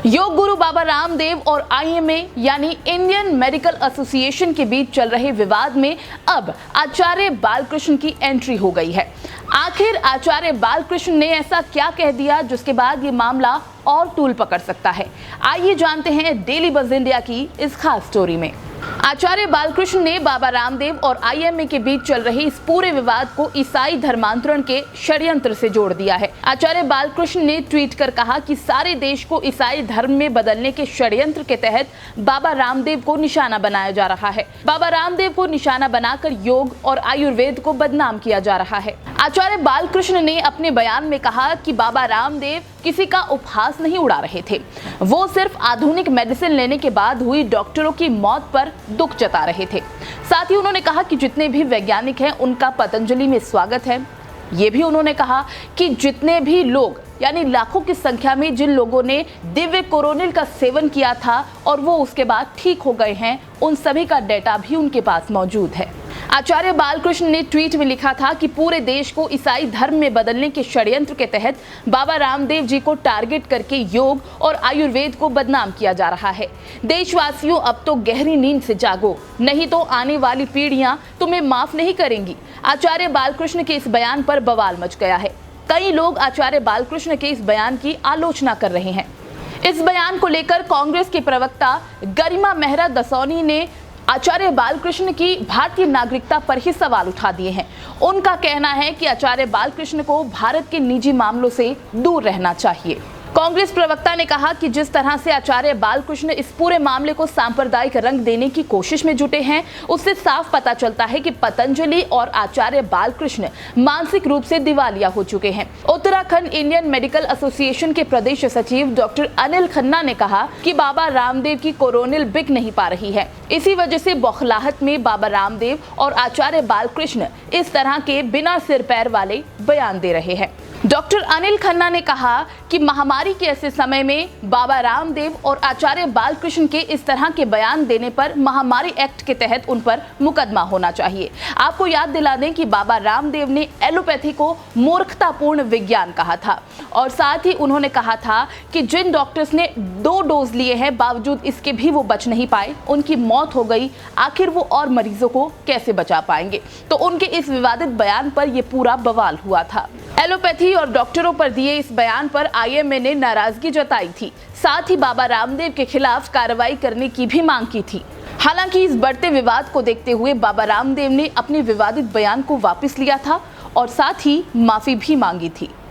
योग गुरु बाबा रामदेव और आईएमए यानी Indian medical association के बीच चल रहे विवाद में अब आचार्य बालकृष्ण की एंट्री हो गई है। आखिर आचार्य बालकृष्ण ने ऐसा क्या कह दिया जिसके बाद ये मामला और तूल पकड़ सकता है। आइए जानते हैं डेली बज़ इंडिया की इस खास स्टोरी में। आचार्य बालकृष्ण ने बाबा रामदेव और आईएमए के बीच चल रहे इस पूरे विवाद को ईसाई धर्मांतरण के षड्यंत्र से जोड़ दिया है। आचार्य बालकृष्ण ने ट्वीट कर कहा कि सारे देश को ईसाई धर्म में बदलने के षड्यंत्र के तहत बाबा रामदेव को निशाना बनाया जा रहा है। बाबा रामदेव को निशाना बनाकर योग और आयुर्वेद को बदनाम किया जा रहा है। आचार्य बालकृष्ण ने अपने बयान में कहा कि बाबा रामदेव किसी का उपहास नहीं उड़ा रहे थे, वो सिर्फ आधुनिक मेडिसिन लेने के बाद हुई डॉक्टरों की मौत पर दुख जता रहे थे। साथ ही उन्होंने कहा कि जितने भी वैज्ञानिक हैं उनका पतंजलि में स्वागत है। ये भी उन्होंने कहा कि जितने भी लोग यानी लाखों की संख्या में जिन लोगों ने दिव्य कोरोनिल का सेवन किया था और वो उसके बाद ठीक हो गए हैं, उन सभी का डेटा भी उनके पास मौजूद है। आचार्य बालकृष्ण ने ट्वीट में लिखा था कि पूरे देश को ईसाई धर्म में बदलने के षड्यंत्र के तहत बाबा रामदेव जी को टारगेट करके योग और आयुर्वेद को बदनाम किया जा रहा है। देशवासियों, अब तो गहरी नींद से जागो, नहीं तो आने वाली पीढ़ियां तुम्हें माफ नहीं करेंगी। आचार्य बालकृष्ण के इस बयान पर बवाल मच गया है। कई लोग आचार्य बालकृष्ण के इस बयान की आलोचना कर रहे हैं। इस बयान को लेकर कांग्रेस के प्रवक्ता गरिमा मेहरा दसौनी ने आचार्य बालकृष्ण की भारतीय नागरिकता पर ही सवाल उठा दिए हैं। उनका कहना है कि आचार्य बालकृष्ण को भारत के निजी मामलों से दूर रहना चाहिए। कांग्रेस प्रवक्ता ने कहा कि जिस तरह से आचार्य बालकृष्ण इस पूरे मामले को सांप्रदायिक रंग देने की कोशिश में जुटे हैं, उससे साफ पता चलता है कि पतंजलि और आचार्य बालकृष्ण मानसिक रूप से दिवालिया हो चुके हैं। उत्तराखंड इंडियन मेडिकल एसोसिएशन के प्रदेश सचिव डॉक्टर अनिल खन्ना ने कहा कि बाबा रामदेव की कोरोनिल बिक नहीं पा रही है। इसी वजह से बौखलाहट में बाबा रामदेव और आचार्य बालकृष्ण इस तरह के बिना सिर पैर वाले बयान दे रहे हैं। डॉक्टर अनिल खन्ना ने कहा कि महामारी के ऐसे समय में बाबा रामदेव और आचार्य बालकृष्ण के इस तरह के बयान देने पर महामारी एक्ट के तहत उन पर मुकदमा होना चाहिए। आपको याद दिला दें कि बाबा रामदेव ने एलोपैथी को मूर्खतापूर्ण विज्ञान कहा था और साथ ही उन्होंने कहा था कि जिन डॉक्टर्स ने 2 डोज लिए हैं बावजूद इसके भी वो बच नहीं पाए, उनकी मौत हो गई, आखिर वो और मरीजों को कैसे बचा पाएंगे। तो उनके इस विवादित बयान पर यह पूरा बवाल हुआ था। एलोपैथी और डॉक्टरों पर दिए इस बयान पर आईएमए ने नाराजगी जताई थी। साथ ही बाबा रामदेव के खिलाफ कार्रवाई करने की भी मांग की थी। हालांकि इस बढ़ते विवाद को देखते हुए बाबा रामदेव ने अपने विवादित बयान को वापस लिया था और साथ ही माफी भी मांगी थी।